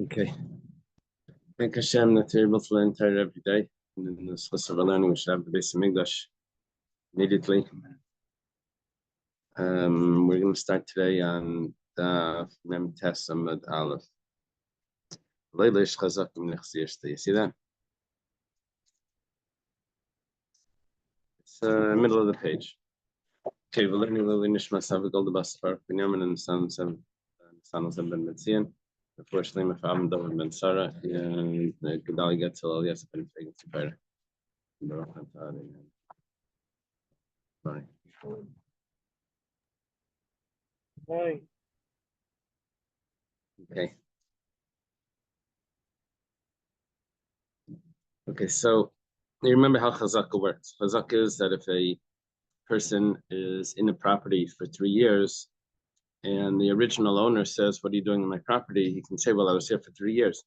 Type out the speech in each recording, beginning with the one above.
Okay. Thank Hashem that you're able to learn Torah every day. And in this list of learning, we should have the base of English immediately. We're going to start today on Daf Mem Tes Amud Aleph. Leileish Chazakim Nechsiyashta. You see that? It's middle of the page. Okay, we're learning Lili Nishmas Avigol the Basra Binyamin and the sons of Ben Metzian. Unfortunately, my father David Ben Sarah and Gedali gets all yes, I've been taken to better. Sorry. Okay. Okay, so you remember how chazaka works. Chazaka is that if a person is in a property for 3 years and the original owner says, "What are you doing in my property?" He can say, "Well, I was here for 3 years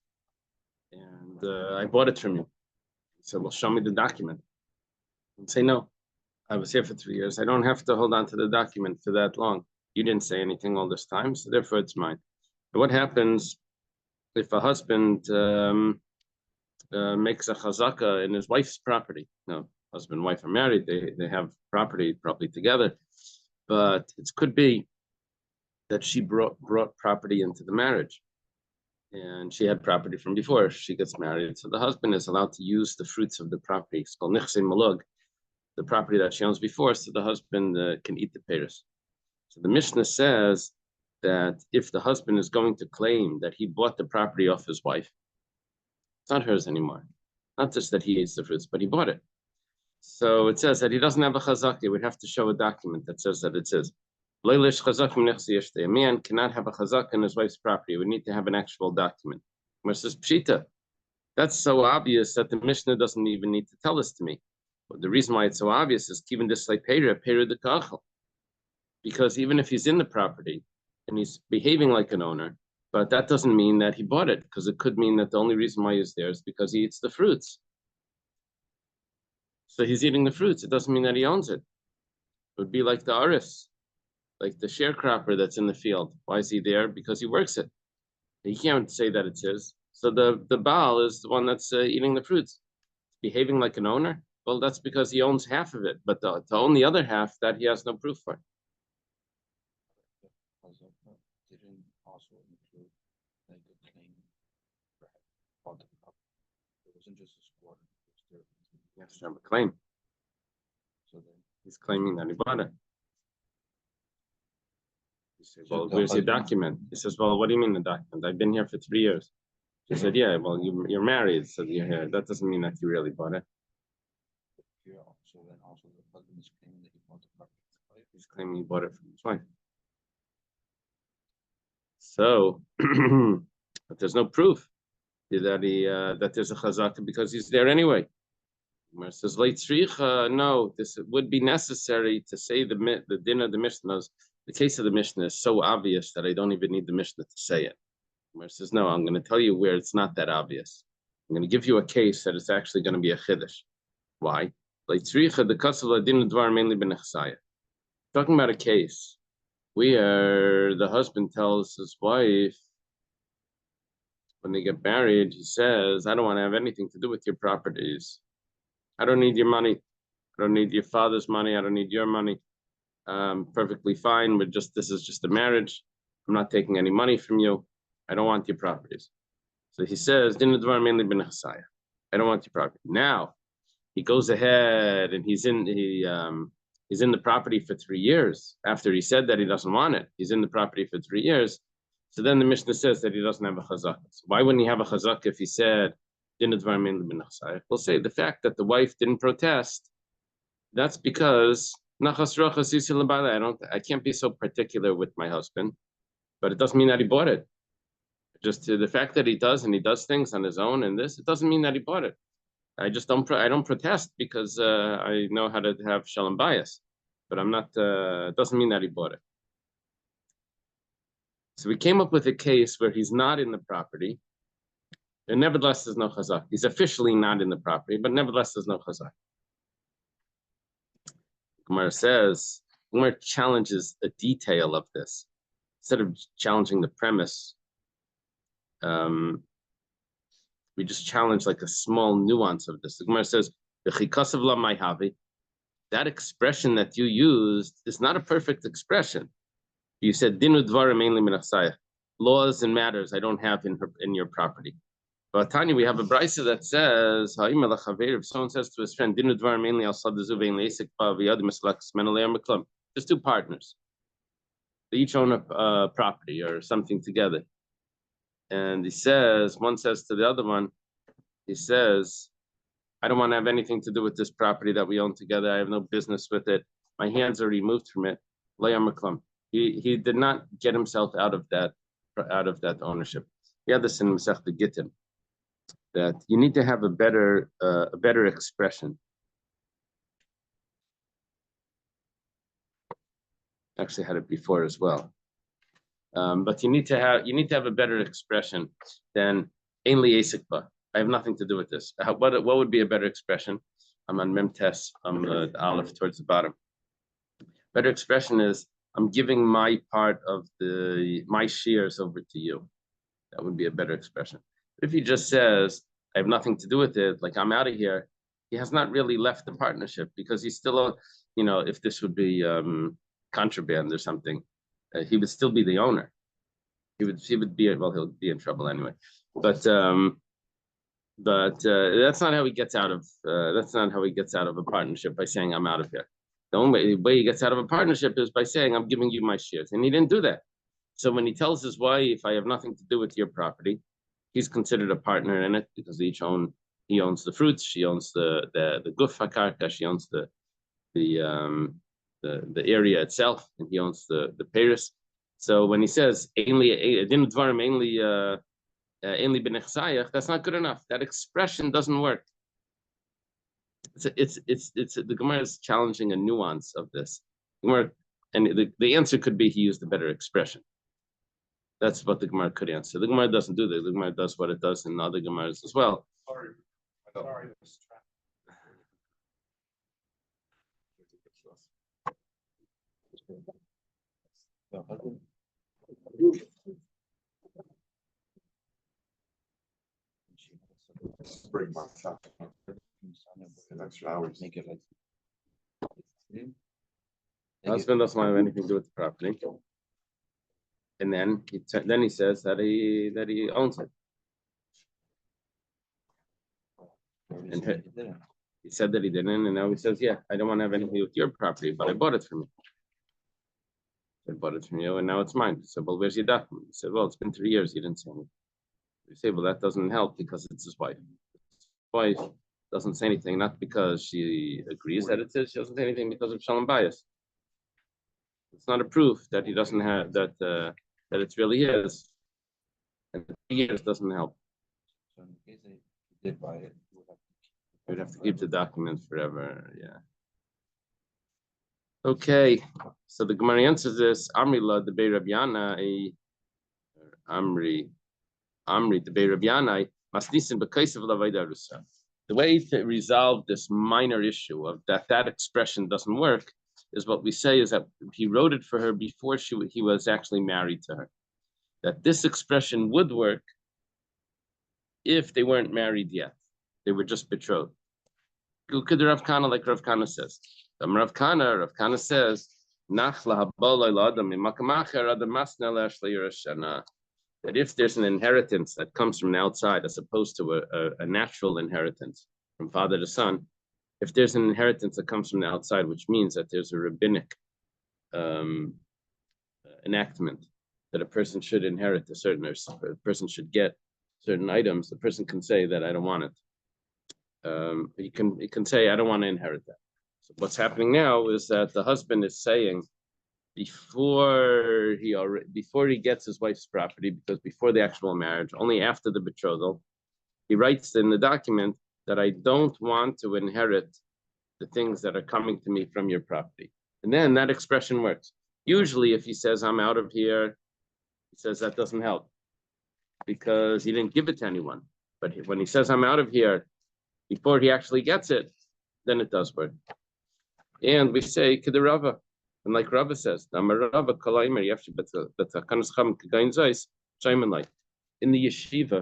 and I bought it from you." He said, "Well, show me the document." And say, "No, I was here for 3 years. I don't have to hold on to the document for that long. You didn't say anything all this time, so therefore it's mine." And what happens if a husband makes a chazaka in his wife's property? No, husband and wife are married. They have property probably together, but it could be that she brought property into the marriage, and she had property from before. She gets married, so the husband is allowed to use the fruits of the property. It's called nichse malug, the property that she owns before, so the husband can eat the peiros. So the Mishnah says that if the husband is going to claim that he bought the property off his wife, it's not hers anymore. Not just that he eats the fruits, but he bought it. So it says that he doesn't have a chazak. He would have to show a document that says that it says. A man cannot have a chazak in his wife's property. He would need to have an actual document. Where says pshita. That's so obvious that the Mishnah doesn't even need to tell this to me. But the reason why it's so obvious is even this like peiru de kachal. Because even if he's in the property and he's behaving like an owner, but that doesn't mean that he bought it, because it could mean that the only reason why he's there is because he eats the fruits. So he's eating the fruits. It doesn't mean that he owns it. It would be like the arif, like the sharecropper that's in the field. Why is he there? Because he works it. He can't say that it's his. So the Baal is the one that's eating the fruits. Behaving like an owner? Well, that's because he owns half of it. But to own the other half, that he has no proof for. Didn't also include like a claim for the property. It wasn't just a squatter. He has to have a claim. So then he's claiming that he bought it. You say, "Well, where's your document?" He says, "Well, what do you mean the document? I've been here for 3 years." She said, "Yeah, well, you're married, so you're here. That doesn't mean that you really bought it." here also then also the husband is claiming that he bought the property. He's claiming he bought it from his wife. So, but there's no proof that that there's a chazaka because he's there anyway. Where it says late no, this would be necessary to say the din of the Mishnahs. The case of the Mishnah is so obvious that I don't even need the Mishnah to say it. Where it says, no, I'm going to tell you where it's not that obvious. I'm going to give you a case that it's actually going to be a chiddush. Why? Late the kasala din dvar mainly benechsaya. Talking about a case where the husband tells his wife, when they get married, he says, "I don't want to have anything to do with your properties. I don't need your money. I don't need your father's money. I don't need your money. Perfectly fine. This is just a marriage. I'm not taking any money from you. I don't want your properties." So he says, I don't want your property. Now he goes ahead and he's in the property for 3 years. After he said that he doesn't want it, he's in the property for 3 years. So then the Mishnah says that he doesn't have a chazak. So why wouldn't he have a chazak if he said, we'll say the fact that the wife didn't protest, that's because I can't be so particular with my husband, but it doesn't mean that he bought it. Just to the fact that he does things on his own and this, it doesn't mean that he bought it. I don't protest because I know how to have shalom bias, but I'm not, it doesn't mean that he bought it. So we came up with a case where he's not in the property, and nevertheless there's no chazak. He's officially not in the property, but nevertheless there's no chazak. Gemara challenges a detail of this. Instead of challenging the premise, We just challenge like a small nuance of this. The Gemara says, that expression that you used is not a perfect expression. You said dinu dvarim mainly minachsayach. Laws and matters I don't have in your property. But Tanya, we have a brisa that says, if someone says to his friend, dinu dvarim mainly al sadazu vein leisik pa v'yadim eslaks menalei maklam. There's two partners. They each own a property or something together. And he says, one says to the other one, he says, I don't want to have anything to do with this property that we own together. I have no business with it. My hands are removed from it. He did not get himself out of that ownership. We have this in Masechta Gittin, that you need to have a better expression. Actually had it before as well. But you need to have a better expression than Ein li esikba. I have nothing to do with this. What would be a better expression? I'm on Memtes, the Aleph towards the bottom. Better expression is I'm giving my part of my shares over to you. That would be a better expression. But if he just says I have nothing to do with it, like I'm out of here, he has not really left the partnership because he's still, if this would be contraband or something, he would still be the owner. He would be, he'll be in trouble anyway. But that's not how he gets out of a partnership, by saying I'm out of here. The only way he gets out of a partnership is by saying I'm giving you my shares, and he didn't do that. So when he tells his wife, I have nothing to do with your property, he's considered a partner in it because he owns the fruits, she owns the guf hakarka, she owns the area itself, and he owns the peiros. So when he says that's not good enough. That expression doesn't work. The Gemara is challenging a nuance of this. And the answer could be he used a better expression. That's what the Gemara could answer. The Gemara doesn't do that. The Gemara does what it does in other Gemaras as well. Sorry. Break my shop. Extra hours. Make it like. Husband doesn't want to have anything to do with the property, and then he says that he owns it. And he said that he didn't, and now he says, "Yeah, I don't want to have anything with your property, but I bought it from you. I bought it from you, and now it's mine." He said, "Well, where's your document?" He said, "Well, it's been 3 years. You didn't say anything." You say, "Well, that doesn't help because it's his wife. His wife doesn't say anything, not because she agrees that it is. She doesn't say anything because of shalom bias. It's not a proof that he doesn't have that it's really his. And 3 years doesn't help. So in case he did buy it, You'd have to keep the document forever. Yeah. Okay. So the Gemara answers this. Amri la de Bei Rabbi Yanai. Amri de Bei Rabbi Yanai. Masnisin b'kaisav l'avayda rusa. The way to resolve this minor issue of that expression doesn't work is what we say is that he wrote it for her before he was actually married to her. That this expression would work if they weren't married yet. They were just betrothed. Could Rav Kana, like Rav Kana says. Rav Kana says, that if there's an inheritance that comes from the outside as opposed to a natural inheritance from father to son, if there's an inheritance that comes from the outside, which means that there's a rabbinic enactment that a person should inherit a person should get certain items, the person can say that I don't want it. He can say I don't want to inherit that. So what's happening now is that the husband is saying before he gets his wife's property, because before the actual marriage, only after the betrothal, he writes in the document that I don't want to inherit the things that are coming to me from your property. And then that expression works. Usually if he says I'm out of here, he says that doesn't help because he didn't give it to anyone. But when he says I'm out of here, before he actually gets it, then it does work. And we say Kedarava. And like Rava says, in in the yeshiva,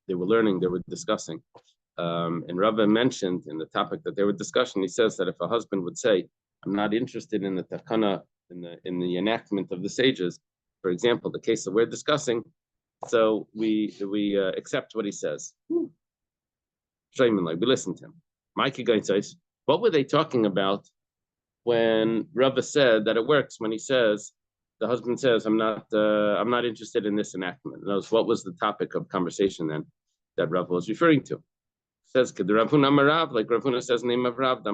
they were learning, they were discussing. And Rabbi mentioned in the topic that they were discussing, he says that if a husband would say, I'm not interested in the takana, in the enactment of the sages, for example, the case that we're discussing, so we accept what he says. Like we listen to him. Mikey guy says, what were they talking about when Rabbi said that it works when he says, the husband says, I'm not interested in this enactment. Notice what was the topic of conversation then that Rabbi was referring to? It says, like Rav Huna says, name of Rav,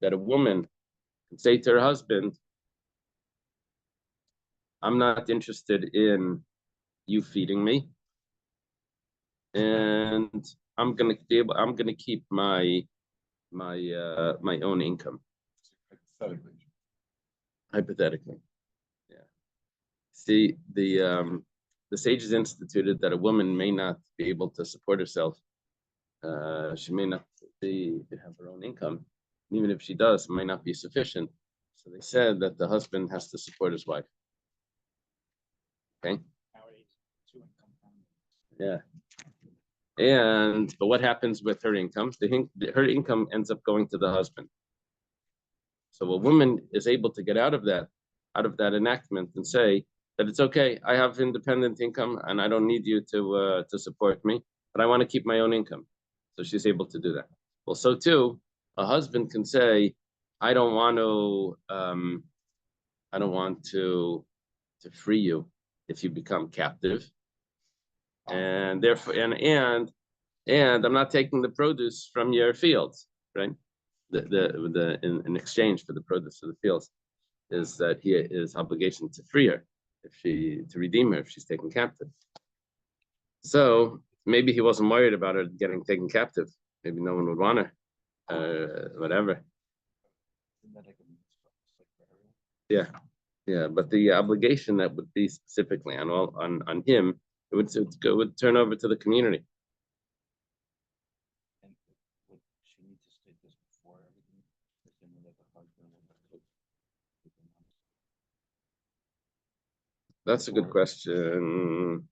that a woman can say to her husband, I'm not interested in you feeding me, and I'm gonna keep my own income. Hypothetically. Yeah. See, the sages instituted that a woman may not be able to support herself. She may not have her own income. Even if she does, it might not be sufficient. So they said that the husband has to support his wife. Okay. Yeah. But what happens with her income? Her income ends up going to the husband. So a woman is able to get out of that enactment and say that it's okay. I have independent income and I don't need you to support me, but I want to keep my own income. So she's able to do that. Well, so too, a husband can say, I don't want to free you if you become captive, and therefore, and I'm not taking the produce from your fields, right? In exchange for the produce of the fields, is that he is obligation to free her to redeem her if she's taken captive. So maybe he wasn't worried about her getting taken captive. Maybe no one would want her, whatever. Yeah, yeah. But the obligation that would be specifically on him, it would turn over to the community. And would she need to state this before everything? That's a good question.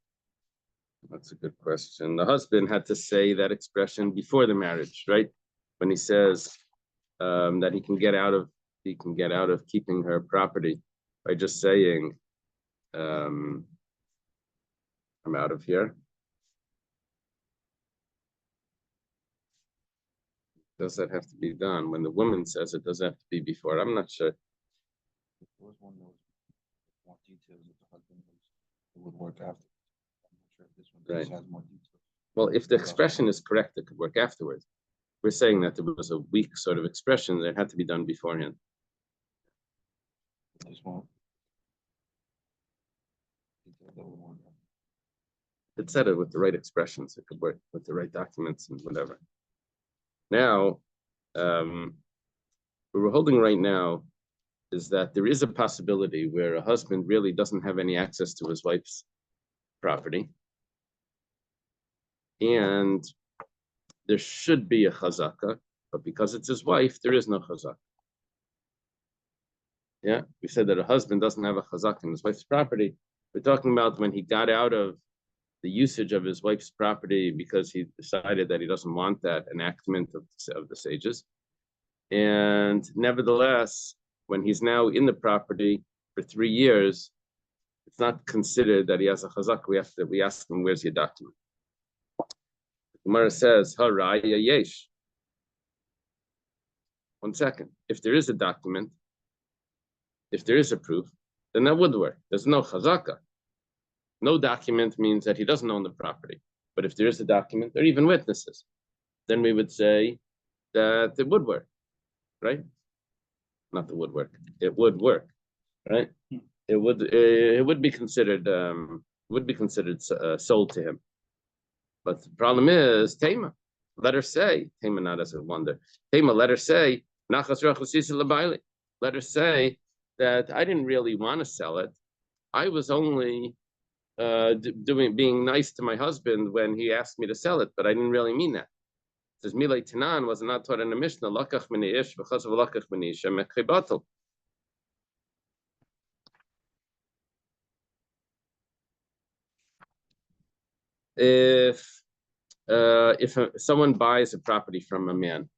That's a good question. The husband had to say that expression before the marriage, right? When he says that he can get out of keeping her property by just saying, I'm out of here. Does that have to be done? When the woman says it, does it have to be before? I'm not sure. There was one that was more details that the husband would work after. I'm not sure if this one has more details. Well, if the expression is correct, it could work afterwards. We're saying that there was a weak sort of expression that had to be done beforehand. This one. It said it with the right expressions. It could work with the right documents and whatever. Now, what we're holding right now is that there is a possibility where a husband really doesn't have any access to his wife's property, and there should be a chazaka, but because it's his wife, there is no chazaka. Yeah, we said that a husband doesn't have a chazaka in his wife's property. We're talking about when he got out of the usage of his wife's property because he decided that he doesn't want that enactment of the sages. And nevertheless, when he's now in the property for 3 years, it's not considered that he has a chazak. We ask him, where's your document? The Gemara says, Haraya yesh. 1 second. If there is a document, if there is a proof, then that would work. There's no chazaka. No document means that he doesn't own the property. But if there is a document, or even witnesses, then we would say that it would work, right? Not the woodwork. It would work, right? It would be considered sold to him. But the problem is Tema. Let her say Tema, not as a wonder. Tema, let her say Nachas Rachasisa Labaili. Let her say that I didn't really want to sell it. I was only being nice to my husband when he asked me to sell it, but I didn't really mean that. It says Milay Tanan was not taught in the Mishnah. Lakach mini ish v'chas v'lakach mini isha mekhibatel. if someone buys a property from a man,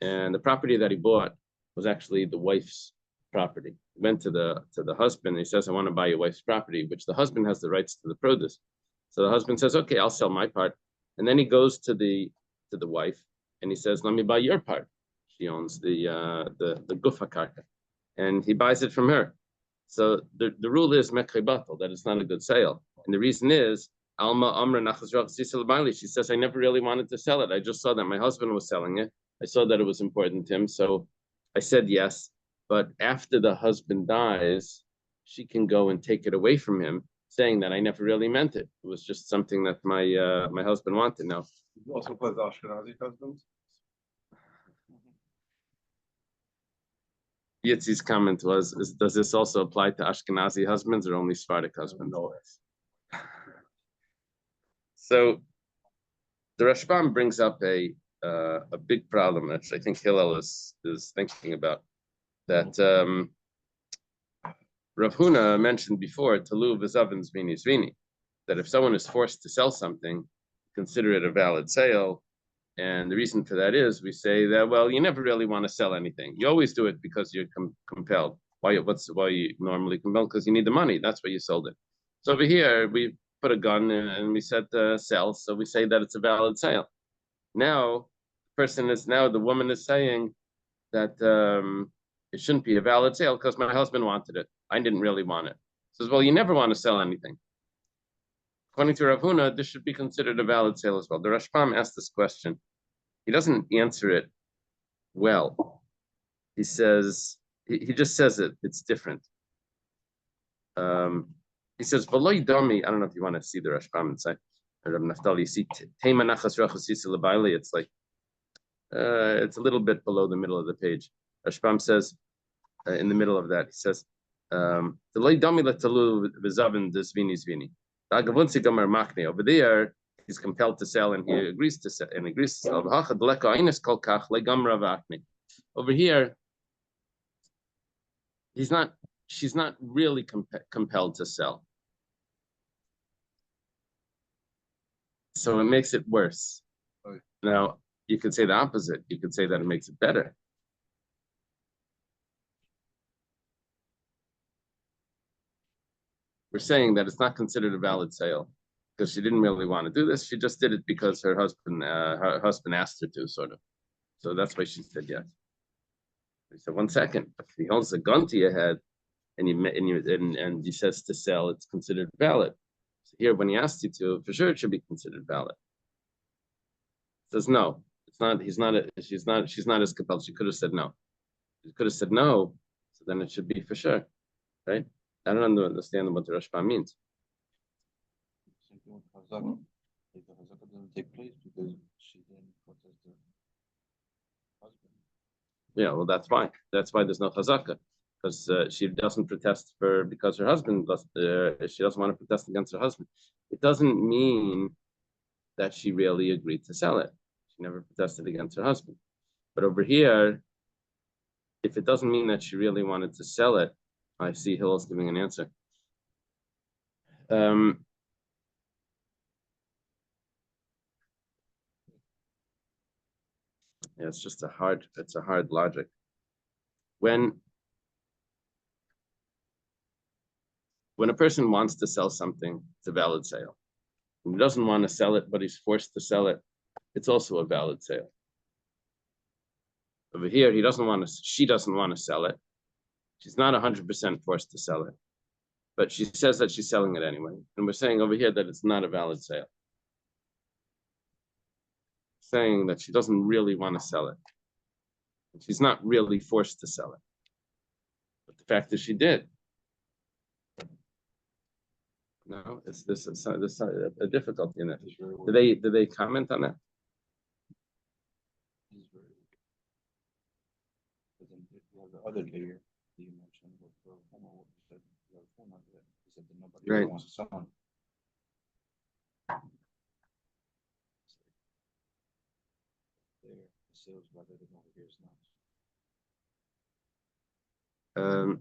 and the property that he bought was actually the wife's property, he went to the husband. And he says, "I want to buy your wife's property," which the husband has the rights to the produce. So the husband says, "Okay, I'll sell my part." And then he goes to the wife and he says, "Let me buy your part." She owns the gufa karka, and he buys it from her. So the rule is mekre batal, that it's not a good sale, and the reason is Alma Amra Nachas Rach Sisel Baili. She says, "I never really wanted to sell it. I just saw that my husband was selling it. I saw that it was important to him, so I said yes. But after the husband dies, she can go and take it away from him, saying that I never really meant it. It was just something that my husband wanted." Now, Also applies to Ashkenazi husbands. Yitzi's comment was, does this also apply to Ashkenazi husbands or only Sephardic husbands? No. So the Rashbam brings up a big problem that I think Hillel is thinking about. That Rav Huna mentioned before, Talu v'zavin zvini zvini, that if someone is forced to sell something, consider it a valid sale. And the reason for that is we say that, well, you never really want to sell anything. You always do it because you're compelled. Why you normally compelled? Because you need the money. That's why you sold it. So over here, we put a gun in and we said sell. So we say that it's a valid sale. Now, the woman is saying that it shouldn't be a valid sale because my husband wanted it. I didn't really want it. Says, well, you never want to sell anything. According to Rav Huna, this should be considered a valid sale as well. The Rashbam asked this question. He doesn't answer it well. He says, he just says it. It's different. He says, "V'lo yidami." I don't know if you want to see the Rashbam inside. Rav Naftali, you see, "Tema nachas rachos yisel b'aili." It's like, it's a little bit below the middle of the page. Rashbam says, in the middle of that, he says, "V'lo yidami letalu v'zavin d'zvini zvini." Over there, he's compelled to sell, and he agrees to sell. Over here, she's not really compelled to sell. So it makes it worse. Right. Now, you could say the opposite. You could say that it makes it better. We're saying that it's not considered a valid sale because she didn't really want to do this. She just did it because her husband asked her to, sort of. So that's why she said yes. He said, "1 second. If he holds a gun to your head and he says to sell, it's considered valid. So here, when he asked you to, for sure it should be considered valid." He says, "No, it's not. She's not as compelled. She could have said no. She could have said no. So then it should be for sure, right?" I don't understand what the Rashba means. Same thing with Hazaka. Like the Hazaka doesn't take place because she didn't protest her husband. Yeah, well, that's why. That's why there's no chazaka, because she doesn't protest because her husband she doesn't want to protest against her husband. It doesn't mean that she really agreed to sell it. She never protested against her husband. But over here, if it doesn't mean that she really wanted to sell it, I see Hillel's giving an answer. Yeah, it's just a hard logic. When a person wants to sell something, it's a valid sale. When he doesn't want to sell it, but he's forced to sell it, it's also a valid sale. Over here, she doesn't want to sell it. She's not 100% forced to sell it, but she says that she's selling it anyway. And we're saying over here that it's not a valid sale. Saying that she doesn't really want to sell it. She's not really forced to sell it. But the fact is she did. No, there's a difficulty in it. Do they comment on that? But then if you have the other layer that you mentioned with the homo, he said that nobody Right. wants to sell. There, the sales rather than over here is not.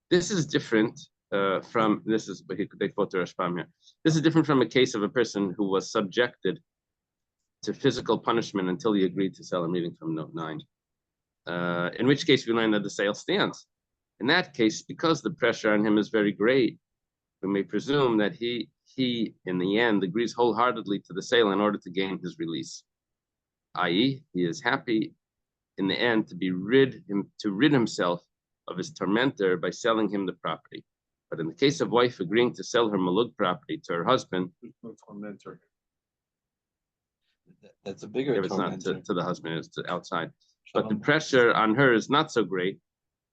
This is different. from this is they quote the Rashbam here. This is different from a case of a person who was subjected to physical punishment until he agreed to sell. I'm reading from note 9. In which case we learn that the sale stands. In that case, because the pressure on him is very great, we may presume that he in the end agrees wholeheartedly to the sale in order to gain his release, i.e., he is happy in the end to rid himself of his tormentor by selling him the property. But in the case of wife agreeing to sell her malug property to her husband, Tormentor. That's a bigger if it's not tormentor. to the husband, it's to outside. But the pressure on her is not so great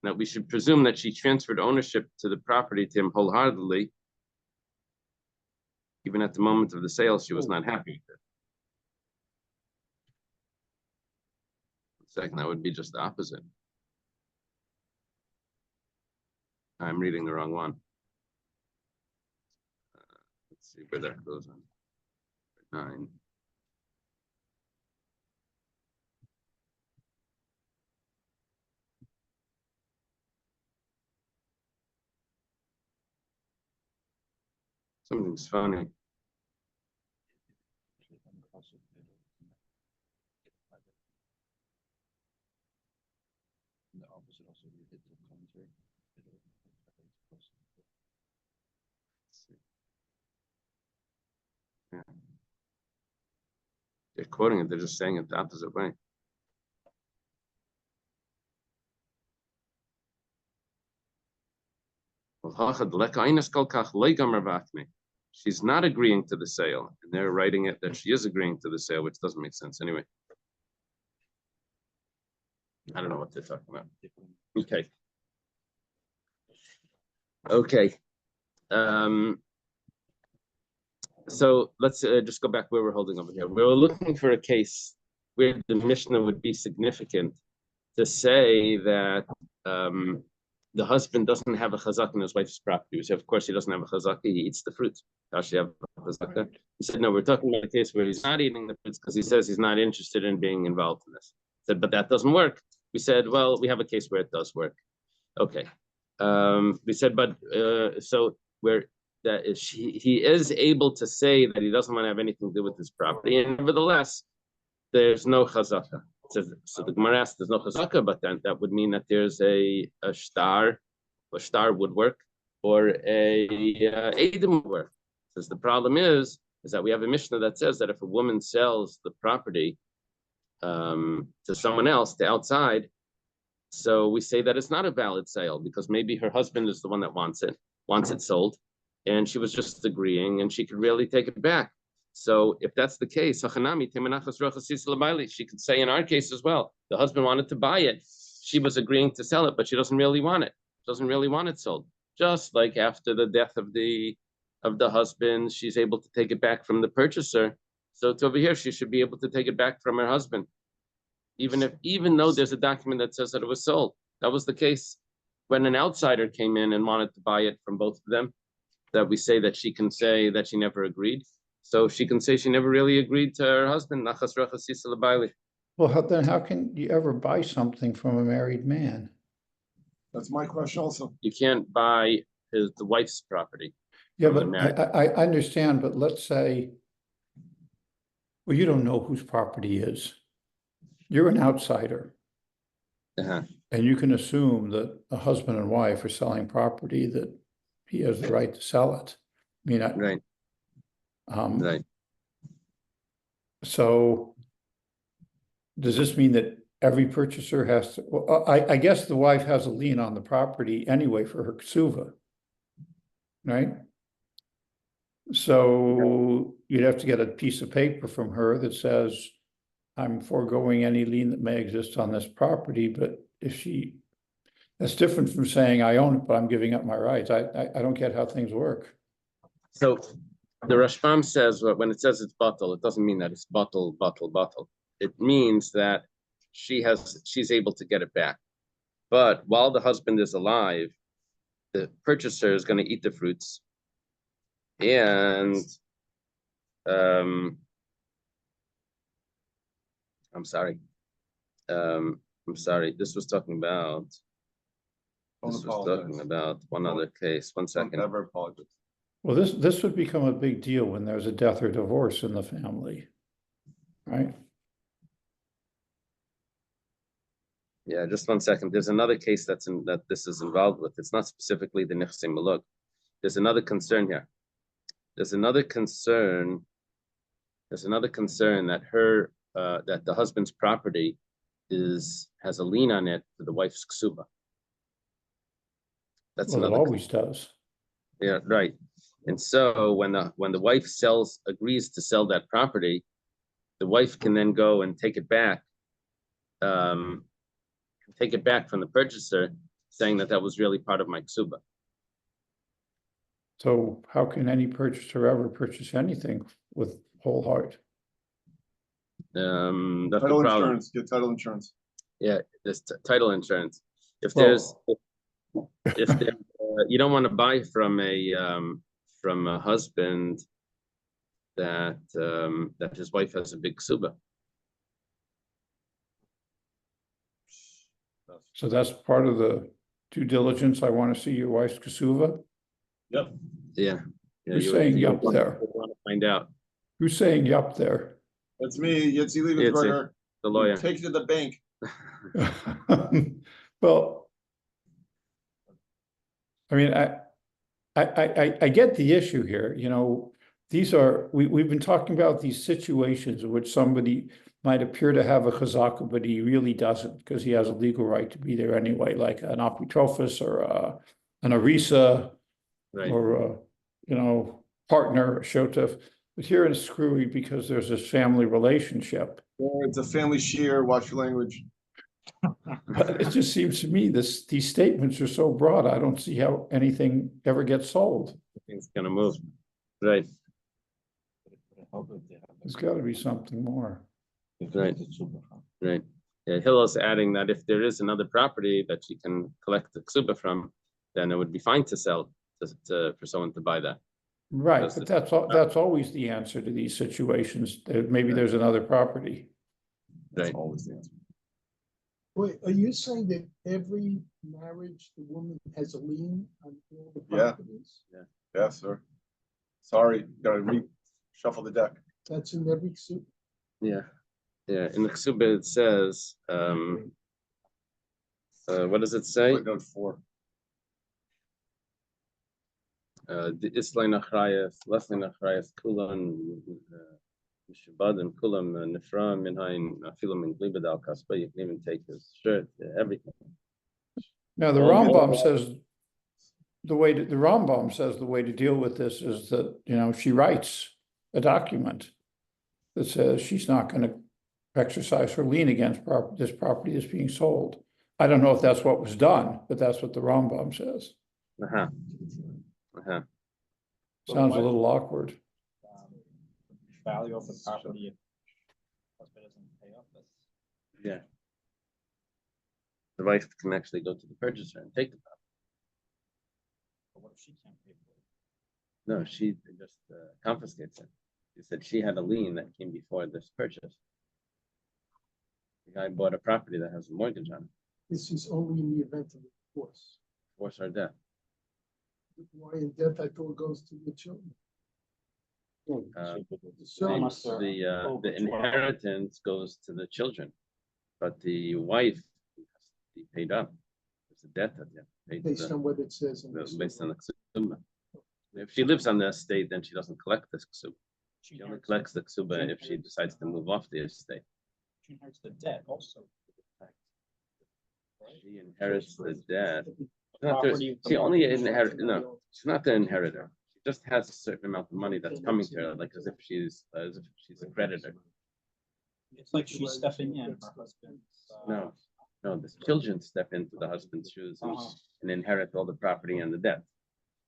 that we should presume that she transferred ownership to the property to him wholeheartedly. Even at the moment of the sale, she was not happy with it. Second, that would be just the opposite. I'm reading the wrong one. Let's see where that goes on. 9. Something's funny. The opposite also we hit the commentary. Yeah. They're quoting it, they're just saying it the opposite way. She's not agreeing to the sale, and they're writing it that she is agreeing to the sale, which doesn't make sense anyway. I don't know what they're talking about. Okay. Okay. So let's just go back where we're holding over here. We're looking for a case where the Mishnah would be significant to say that the husband doesn't have a chazak in his wife's property. We say, of course, he doesn't have a chazak. He eats the fruits. Does she have a chazak? He said, no, we're talking about a case where he's not eating the fruits because he says he's not interested in being involved in this. He said, but that doesn't work. We said, well, we have a case where it does work. Okay. We said, but so where that is, he is able to say that he doesn't want to have anything to do with his property, and nevertheless, there's no chazaka. So the Gemara asks, there's no chazaka, but then that would mean that there's a shtar would work, or a edim would work. Says the problem is that we have a Mishnah that says that if a woman sells the property to someone else, to outside, so we say that it's not a valid sale because maybe her husband is the one that wants it sold, and she was just agreeing, and she could really take it back. So if that's the case, she could say in our case as well, the husband wanted to buy it, she was agreeing to sell it, but she doesn't really want it. Doesn't really want it sold. Just like after the death of the husband, she's able to take it back from the purchaser. So it's over here, she should be able to take it back from her husband, even though there's a document that says that it was sold. That was the case when an outsider came in and wanted to buy it from both of them. That we say that she can say that she never agreed. So she can say she never really agreed to her husband. Well, then how can you ever buy something from a married man? That's my question also. You can't buy the wife's property. Yeah, but I understand, but let's say, well, you don't know whose property is. You're an outsider. Uh-huh. And you can assume that a husband and wife are selling property that he has the right to sell it. I mean, Right. Right. So does this mean that every purchaser has to, well, I guess the wife has a lien on the property anyway for her ksuva, right? So you'd have to get a piece of paper from her that says, I'm foregoing any lien that may exist on this property, but that's different from saying I own it, but I'm giving up my rights. I don't get how things work. So the Rashbam says when it says it's bottle, it doesn't mean that it's bottle. It means that she's able to get it back. But while the husband is alive, the purchaser is going to eat the fruits. And I'm sorry. This was talking about Don't This was talking apologize. about one other case. One Don't second. ever apologize. Well, this would become a big deal when there's a death or divorce in the family, right? Yeah, just 1 second. There's another case that this is involved with. It's not specifically the Nechse Maluk. There's another concern here. There's another concern that that the husband's property has a lien on it for the wife's ksuba. That's Well, it another. always does. Yeah, right. And so when the wife agrees to sell that property, the wife can then go and take it back from the purchaser, saying that was really part of my ksuba. So how can any purchaser ever purchase anything with whole heart? That's the Title problem. insurance, get title insurance. Yeah, this title insurance. If Well- there's, you don't want to buy from a husband that his wife has a big ksuba. So that's part of the due diligence. I want to see your wife's ksuba. Yep. Yeah. Who's saying yup there? You want to find out. Who's saying yup there? That's me, Yitzi Liebensberger. The lawyer. Take it to the bank. Well, I mean, I get the issue here, you know, we've been talking about these situations in which somebody might appear to have a chazaka, but he really doesn't, because he has a legal right to be there anyway, like an apotrophos or an arisa, Right. or partner, a shotev. But here in Screwy, because there's this family relationship, It's a family shear, watch your language. but it just seems to me these statements are so broad, I don't see how anything ever gets sold. Things gonna move. Right. There's got to be something more. Right. Right. Yeah, Hillel's adding that if there is another property that she can collect the ksuba from, then it would be fine to sell for someone to buy that. Right, Because but it's- that's always the answer to these situations. Maybe there's another property. That's Right. always the answer. Wait, are you saying that every marriage, the woman has a lien on all the Yeah. properties? Yes, sir. Sorry, gotta reshuffle the deck. That's in every suit? Yeah. Yeah. In the ksuba it says, what does it say? Footnote 4. The Islay Nachrayas, Leslie Nachrayas, Kulan, Shabbat and Kulam, Nefra, Minhain, Filam, and Glibad al Kaspa. You can even take his shirt, everything. Now, the All good. Rambam says the way to deal with this is that, she writes a document that says she's not going to exercise her lien against this property that's being sold. I don't know if that's what was done, but that's what the Rambam says. Uh-huh. Uh-huh. Sounds a little awkward. Value of the property if husband doesn't pay up. Yeah. The wife can actually go to the purchaser and take the property. But what if she can't pay for it? No, she just confiscates it. She said she had a lien that came before this purchase. The guy bought a property that has a mortgage on it, This is only in the event of a divorce. force or death. Why in death, I thought it goes to the children. So So- must, The inheritance goes to the children, but the wife has to be paid up. It's a debt that you have to pay to Based on what it says in this. based on the ksuba. If she lives on the estate, then she doesn't collect this ksuba. She only collects the ksuba if she decides to move off the estate. she inherits the debt also. She inherits the debt. The Not the- property- She only inherit, no, she's not the inheritor. She just has a certain amount of money that's coming to her, like as if she's a creditor. It's like she's stepping in her husband's. No, the children step into the husband's shoes and inherit all the property and the debt.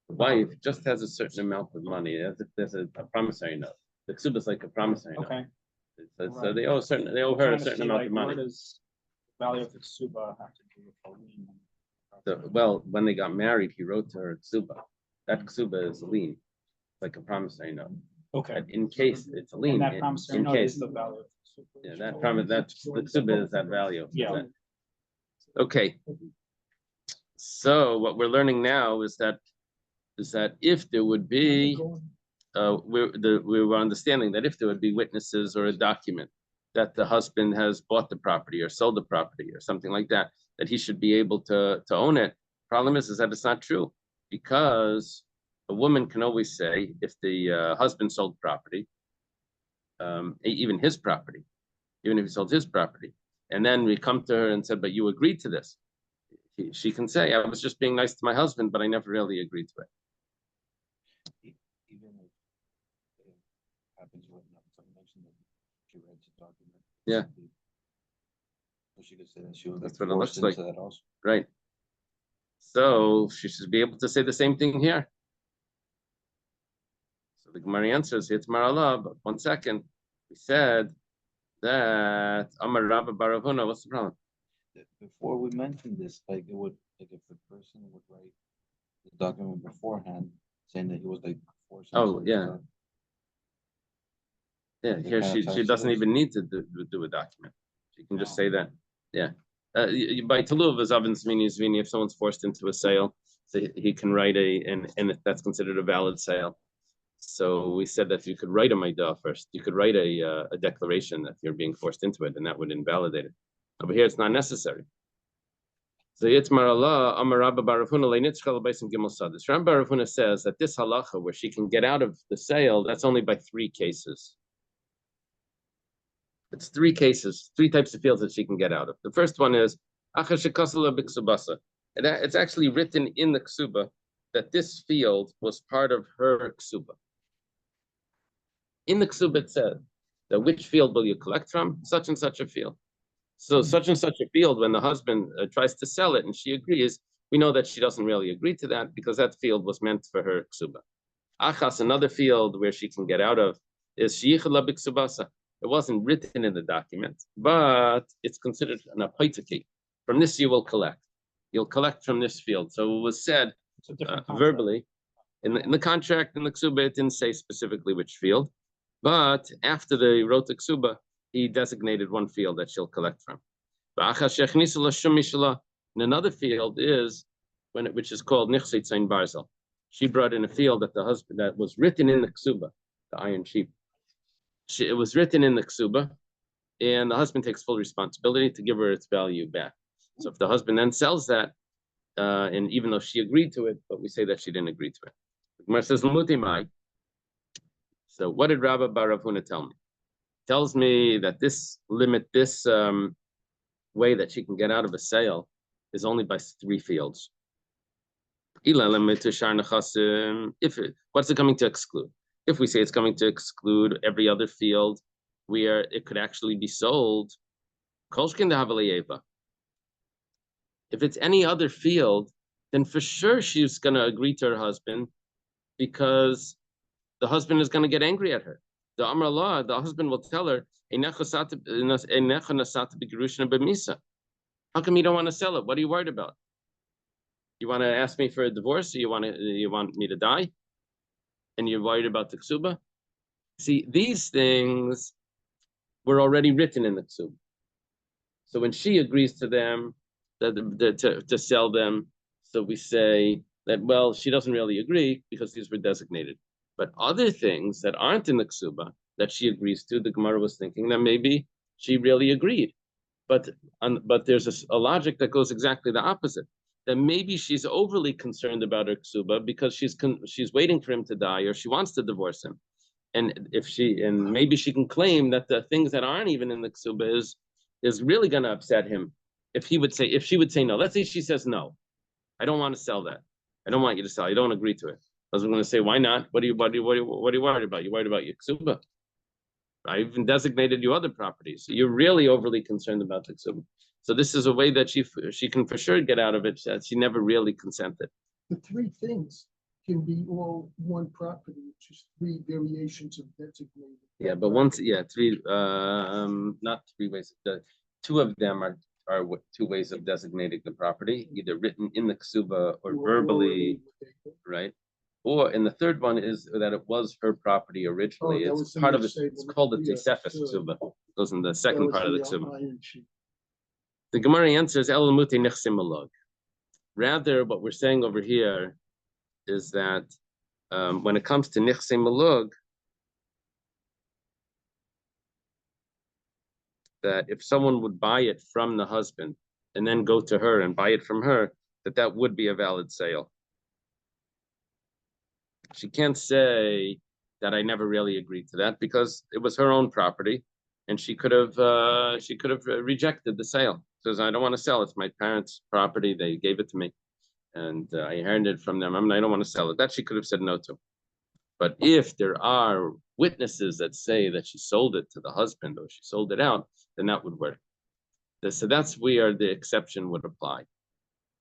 The wife just has a certain amount of money, as if there's a promissory note. The ksuba is like a promissory note. Okay. So they owe her a certain amount of Where money. does the value of the ksuba have to do with the lien? Well, when they got married, he wrote to her ksuba. That ksuba is a lien, like a promissory note. Okay. But in case it's a lien, And that promissory in note is case, the value of the ksuba. yeah, the ksuba is that value. Yeah. Okay. So what we're learning now is that if there would be, we were understanding that if there would be witnesses or a document that the husband has bought the property or sold the property or something like that, that he should be able to own it. Problem is that it's not true, because a woman can always say, if the husband sold property, even his property, even if he sold his property, and then we come to her and said, but you agreed to this. She can say, I was just being nice to my husband, but I never really agreed to it. Even if it happens when someone mentioned that she reads a document. Yeah. So she could say that she was. That's what it looks forced like. into that also. Right. So she should be able to say the same thing here. So the Gemara answers, it's Marala, but 1 second. We said that Amar Rabba Bar Ravuna, what's the problem? Before we mentioned this, like it would, like if the person would write the document beforehand saying that he was like forced. Oh, into yeah. that, Yeah, They here kinda she attach doesn't this. even need to do a document. She can just Oh. say that. Yeah. By Taluv is Avin Zvini Zvini, if someone's forced into a sale, so he can write and that's considered a valid sale. So we said that you could write a Maidah first. You could write a declaration that you're being forced into it, and that would invalidate it. Over here, it's not necessary. So Yitzmar Allah, Amar Rabba Bar Ravuna, Leinitzchal Baisim Gimel Sadis. Rabba Bar Ravuna says that this halacha, where she can get out of the sale, that's only by 3 cases. It's 3 cases, 3 types of fields that she can get out of. The first one is it's actually written in the ksuba that this field was part of her ksuba. In the ksuba it said that which field will you collect from? Such and such a field. So such and such a field, when the husband tries to sell it and she agrees, we know that she doesn't really agree to that because that field was meant for her ksuba. Achas, another field where she can get out of, is sheyichala b'ksubasa. It wasn't written in the document, but it's considered an apoitiki. From this you will collect. You'll collect from this field. So it was said verbally in the contract, in the ksuba, it didn't say specifically which field, but after they wrote the ksuba, he designated one field that she'll collect from. And another field is which is called nichsei tzayin barzel. She brought in a field that the husband, that was written in the ksuba, the iron sheep. It was written in the ksuba, and the husband takes full responsibility to give her its value back. So if the husband then sells that, and even though she agreed to it, but we say that she didn't agree to it. The Gemara says, so what did Rabba Bar Ravuna tell me? Tells me that this way that she can get out of a sale is only by 3 fields. What's it coming to exclude? If we say it's coming to exclude every other field where it could actually be sold, if it's any other field, then for sure she's going to agree to her husband, because the husband is going to get angry at her. The Amr Allah, the husband will tell her, how come you don't want to sell it? What are you worried about? You want to ask me for a divorce? Or you want me to die? And you're worried about the ksuba? See, these things were already written in the ksuba. So when she agrees to them, to sell them, so we say that, well, she doesn't really agree because these were designated. But other things that aren't in the ksuba that she agrees to, the Gemara was thinking that maybe she really agreed. But there's a logic that goes exactly the opposite. That maybe she's overly concerned about her ksuba because she's waiting for him to die, or she wants to divorce him. And maybe she can claim that the things that aren't even in the ksuba is really going to upset him if she would say no. Let's say she says no, I don't want to sell that. I don't want you to sell. I don't agree to it. I was going to say, why not? What are you worried about? You worried about your ksuba? I even designated you other properties. You're really overly concerned about the ksuba. So this is a way that she can for sure get out of it. That she never really consented. The 3 things can be all one property, which is 3 variations of designated. Yeah, but 3, not 3 ways. 2 of them are 2 ways of designating the property, either written in the ksuba or verbally, right? Or in the third one is that it was her property originally. It's part of it. It's called the Tisefes ksuba. Goes in the second part of the ksuba. The Gemara answers, Rather, what we're saying over here is that when it comes to nichse malug, that if someone would buy it from the husband and then go to her and buy it from her, that would be a valid sale. She can't say that I never really agreed to that because it was her own property, and she could have rejected the sale. Says, I don't want to sell it. It's my parents' property. They gave it to me, and I inherited it from them. I don't want to sell it. That she could have said no to. But if there are witnesses that say that she sold it to the husband or she sold it out, then that would work. So that's where the exception would apply.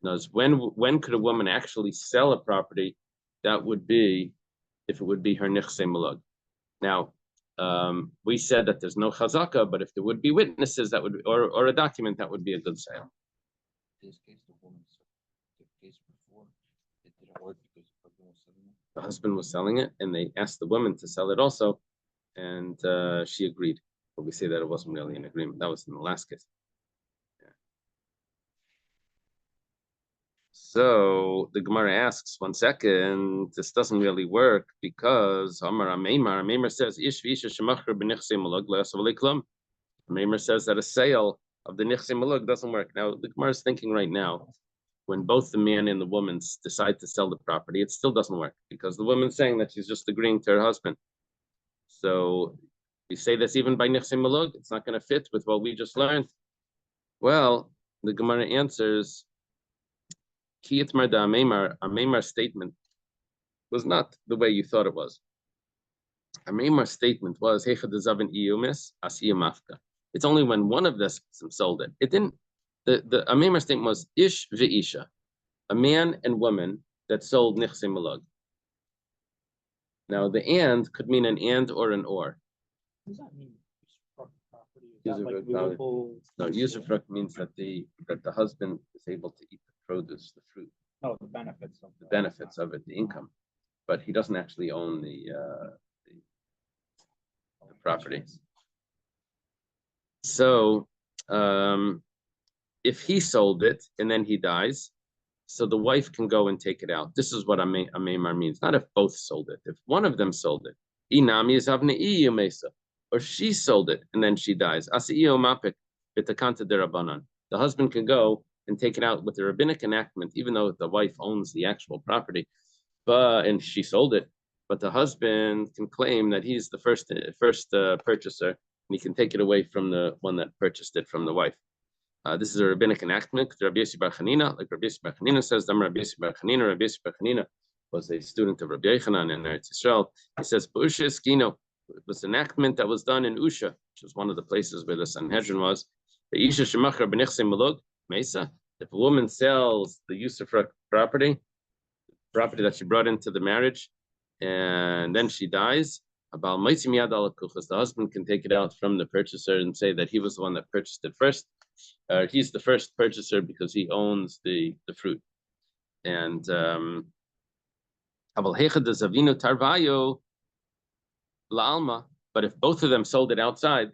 Now, when could a woman actually sell a property? That would be if it would be her nichse malug. Now, we said that there's no chazaka, but if there would be witnesses, that would or a document, that would be a good sale. In this case, the woman sold the case before, it didn't work because the husband was selling it. The husband was selling it, and they asked the woman to sell it also, and she agreed. But we say that it wasn't really an agreement. That was in the last case. So the Gemara asks, 1 second, this doesn't really work because Amar says, Maimer says that a sale of the nichse malug doesn't work. Now, the Gemara is thinking right now, when both the man and the woman decide to sell the property, it still doesn't work because the woman's saying that she's just agreeing to her husband. So you say this even by nichse malug, it's not going to fit with what we just learned. Well, the Gemara answers, a Meimar statement was not the way you thought it was. A Meimar statement was, it's only when one of them sold it. It didn't, the a Meimar statement was ish ve'isha, a man and woman that sold nichse malug. Now the and could mean an and or an or. What does that mean? Property? Is User that like fruit, movable? No, user fruit means that the husband is able to eat the produce, the fruit, No, the benefits of the benefits of it, the income, but he doesn't actually own the property. So if he sold it and then he dies, so the wife can go and take it out. This is what a meimar means. Not if both sold it. If one of them sold it, inami is havne mesa, or she sold it and then she dies. The husband can go and take it out with the rabbinic enactment, even though the wife owns the actual property, and she sold it. But the husband can claim that he's the first purchaser, and he can take it away from the one that purchased it from the wife. This is a rabbinic enactment. Rabbi Yossi bar Chanina, like Rabbi Yossi bar Chanina says, Rabbi Yossi bar Chanina was a student of Rabbi Yochanan in Eretz Yisrael. He says, Usha Eskino, it was an enactment that was done in Usha, which was one of the places where the Sanhedrin was. The Isha Shemachar b'nichse malug mesa. If a woman sells the usufruct property that she brought into the marriage, and then she dies, the husband can take it out from the purchaser and say that he was the one that purchased it first. He's the first purchaser because he owns the fruit. And but if both of them sold it outside,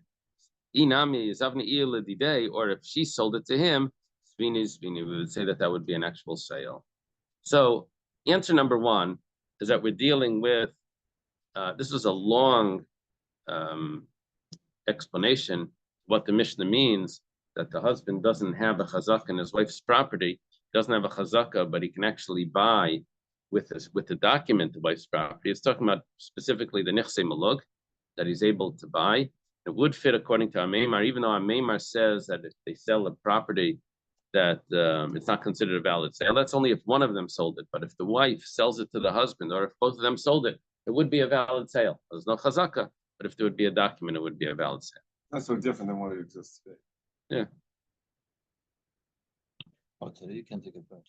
or if she sold it to him, we would say that would be an actual sale. So answer number one is that we're dealing with, this is a long explanation, what the Mishnah means, that the husband doesn't have a chazaka in his wife's property, doesn't have a chazaka, but he can actually buy with the document the wife's property. It's talking about specifically the nichse malug, that he's able to buy. It would fit according to our Meimar, even though our Meimar says that if they sell a property, that it's not considered a valid sale. That's only if one of them sold it. But if the wife sells it to the husband, or if both of them sold it, it would be a valid sale. There's no chazaka, but if there would be a document, it would be a valid sale. That's so different than what exists today. Yeah. Oh, today you can't take it back.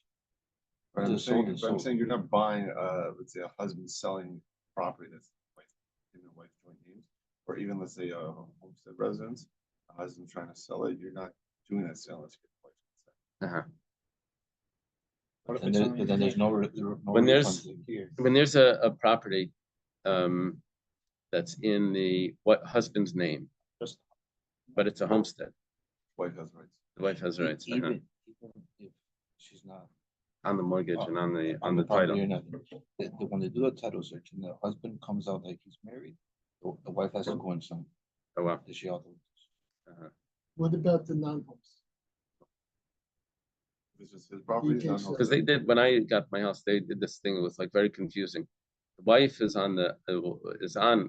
But I'm Just sold saying, it, but I'm sold. saying you're not buying, let's say, a husband selling property that's in the wife's joint names, or even let's say a homestead residence, a husband trying to sell it. You're not doing that sale unless your wife's consent. But then there's no When there's refund here. when there's a property that's in the husband's name, but it's a homestead. Wife has rights. The wife has rights. Even if she's not. on the mortgage and on the property title. or nothing. When they do a title search and the husband comes out like he's married, the wife has to go and sign. Oh, wow. Does she authorize? What about the non-homes? It's just his property. You can not sell. his. Because they did, when I got my house, they did this thing. It was like very confusing. The wife is on the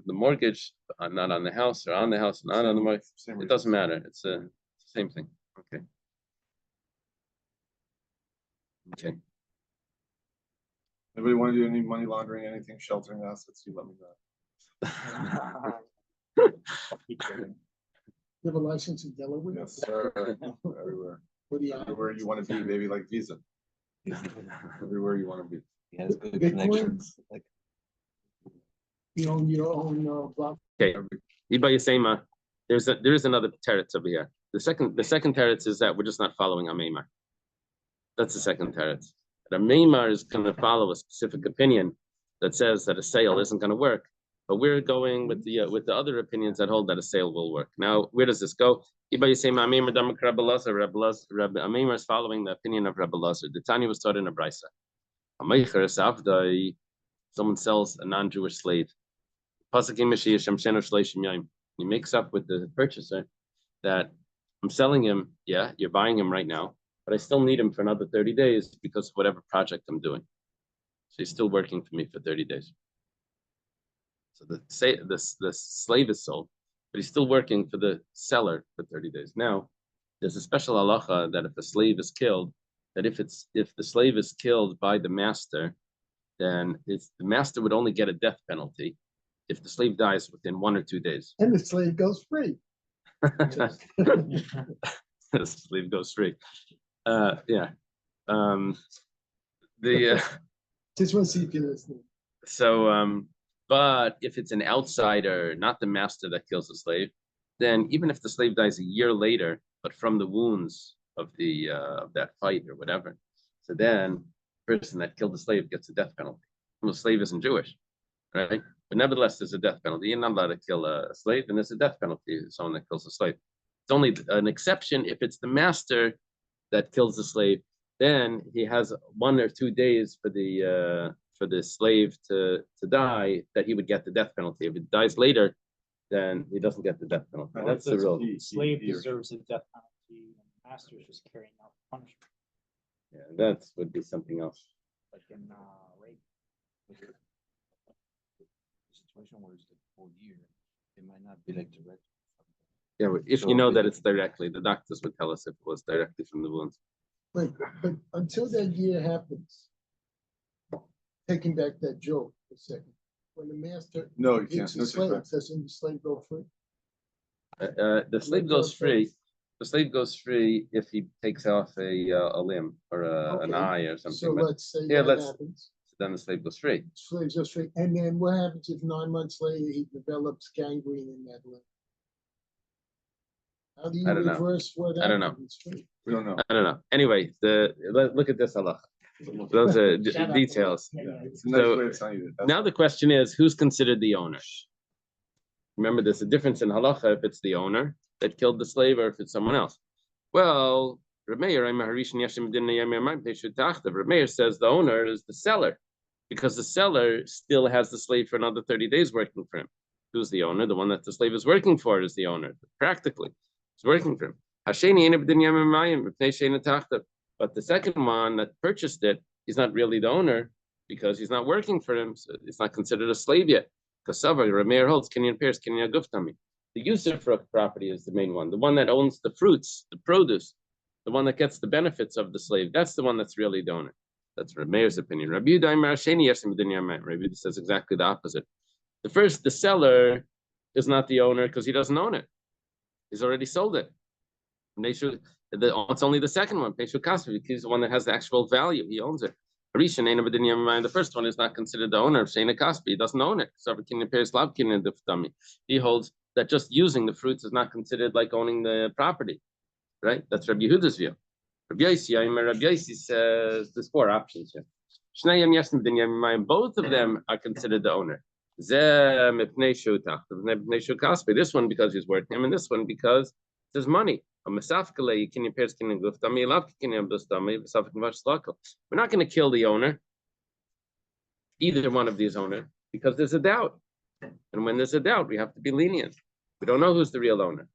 mortgage, not on the house, or on the house, not on the mortgage. Same It doesn't reason. matter. It's the same thing. Okay. Okay. Anybody want to do any money laundering, anything sheltering assets? You let me know. You have a license in Delaware? Yes, sir. Everywhere. What do you have? Everywhere you want to be, baby, like Visa. Everywhere you want to be. He has good Bitcoin? connections. Like, You own your own block? Okay. Iba Yisema, there is another teretz over here. The second teretz is that we're just not following Amemar. That's the second teretz. Amemar is going to follow a specific opinion that says that a sale isn't going to work, but we're going with the other opinions that hold that a sale will work. Now, where does this go? Iba Yisema Amemar Damak Rabbi Lazar. Amemar is following the opinion of Rabbi Lazar. The Tanya was taught in a brisa. Someone sells a non-Jewish slave. He makes up with the purchaser that I'm selling him, yeah, you're buying him right now, but I still need him for another 30 days because of whatever project I'm doing. So he's still working for me for 30 days. So the slave is sold, but he's still working for the seller for 30 days. Now, there's a special halacha that if a slave is killed, that if the slave is killed by the master, then the master would only get a death penalty if the slave dies within 1 or 2 days. And the slave goes free. The slave goes free. Yeah. Just want to see if you're listening. So, but if it's an outsider, not the master that kills the slave, then even if the slave dies a year later, but from the wounds of that fight or whatever, so then the person that killed the slave gets a death penalty. Well, the slave isn't Jewish, right? But nevertheless, there's a death penalty. You're not allowed to kill a slave, and there's a death penalty for someone that kills a slave. It's only an exception if it's the master that kills the slave. Then he has 1 or 2 days for the slave to die, that he would get the death penalty. If it dies later, then he doesn't get the death penalty. No, That's the that's rule. key. Slave deserves a death penalty, and the master is just carrying out the punishment, Yeah, that would be something else. like in rape. situation where it's the whole year, it might not be like direct. Yeah, but if you know that it's directly, the doctors would tell us if it was directly from the wounds. But until that year happens, taking back that joke for a second, when the master No, you hits can't. the No slave, take back. doesn't the slave go free? The slave goes free. The slave goes free if he takes off a limb or an Okay. eye or something. So But let's say yeah, that happens, then the slave goes free. slaves go free, and then what happens if 9 months later he develops gangrene in that limb? How do you I don't know. reverse what I don't happened? It's free. We don't know. I don't know. Anyway, look at this halacha. Those are Shut up. details. Yeah, yeah. It's a nice So, way of telling you that. Now the question is, who's considered the owner? Remember, there's a difference in halacha if it's the owner that killed the slave or if it's someone else. Well, Rameir says the owner is the seller, because the seller still has the slave for another 30 days working for him. Who's the owner? The one that the slave is working for is the owner. Practically, it's working for him. But the second one that purchased it, he's not really the owner because he's not working for him. So it's not considered a slave yet. Because Rameir holds Kenyan Pierce, Kenyan Guftami. The usufruct property is the main one, the one that owns the fruits, the produce, the one that gets the benefits of the slave. That's the one that's really the owner. That's Rameir's opinion. Rabbi Yehuda says exactly the opposite. The seller is not the owner because he doesn't own it. He's already sold it. And it's only the second one, Peshu Kaspi, he's the one that has the actual value. He owns it. The first one is not considered the owner of Shena Kaspi. He doesn't own it. He holds that just using the fruits is not considered like owning the property. Right? That's Rabbi Yehuda's view. Rabbi Yossi says there's 4 options here. Both of them are considered the owner. This one because he's worth him, and this one because There's money. We're not going to kill the owner, either one of these owners, because there's a doubt. And when there's a doubt, we have to be lenient. We don't know who's the real owner.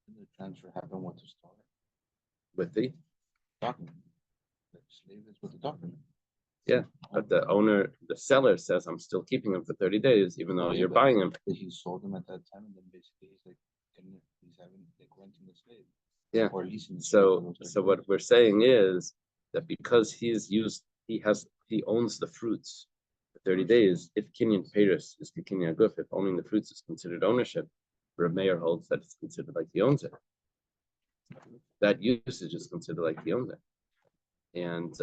Did the transfer happen with the start? With the, Document. The slave is with the document. but the owner, the seller says, I'm still keeping him for 30 days, even though you're buying him. But he sold them at that time, and then basically he's like, he's having like renting the slave. Yeah. Or leasing. The So slave. what we're saying is that because he owns the fruits for 30 days, if Kinyan Paris is the Kinyan Aguf, if owning the fruits is considered ownership, Reb Meir holds that it's considered like he owns it. That usage is considered like he owns it. And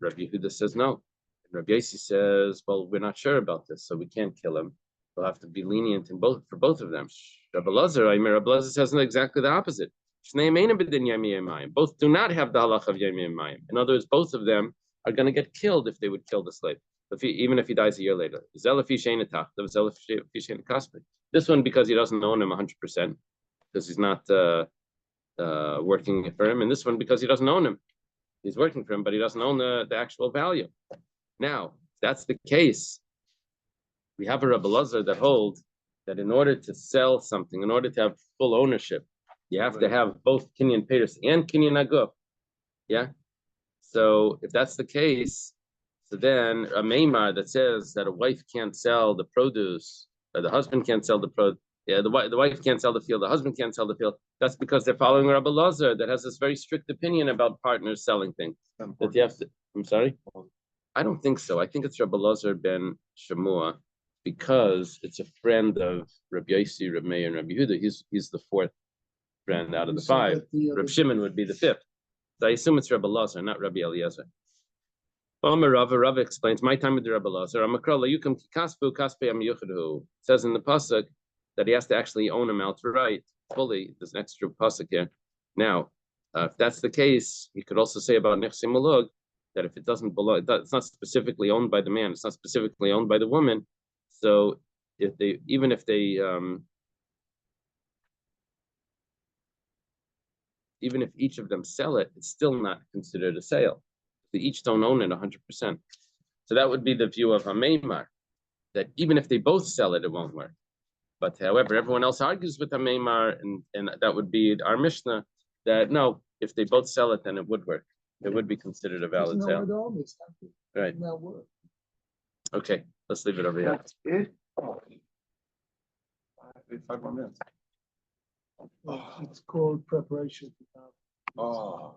Rabbi Yehuda says no. And Rabbi Yossi says, well, we're not sure about this, so we can't kill him. We'll have to be lenient in both for both of them. Rabbi Lazar says exactly the opposite. Both do not have the halach of Yemei Mayim. In other words, both of them are going to get killed if they would kill the slave, even if he dies a year later. This one because he doesn't own him 100%, because he's not working for him, and this one because he doesn't own him. He's working for him, but he doesn't own the actual value. Now, if that's the case, we have a Rebbe Lazar that holds that in order to sell something, in order to have full ownership, you have to have both Kinyan Paris and Kinyan Aguf. Yeah? So if that's the case, so then a Meimar that says that a wife can't sell the produce, or the husband can't sell the produce, the wife can't sell the field, the husband can't sell the field, that's because they're following Rabbi Lazar that has this very strict opinion about partners selling things. That you have to, I'm sorry? I don't think so. I think it's Rabbi Lazar ben Shemua, because it's a friend of Rabbi Yossi, Rabbi Meir, and Rabbi Yehuda. He's the fourth friend out of the five. Rabbi Shimon would be the fifth. So I assume it's Rabbi Lazar, not Rabbi Eliezer. Rava explains, my time with the Rabbi Lazar, says in the pasuk that he has to actually own him outright fully. There's an extra pasuk here. Now, if that's the case, you could also say about Nechsi Malug that if it doesn't belong, it's not specifically owned by the man, it's not specifically owned by the woman. So if they, even if each of them sell it, it's still not considered a sale. They each don't own it 100%. So that would be the view of Hameimar, that even if they both sell it, it won't work. But however, everyone else argues with Hameimar, and that would be our Mishnah, that no, if they both sell it, then it would work. It would be considered a valid sale. Right. Okay, let's leave it over here. That's it? Oh. 5 more minutes. It's called preparation. Oh.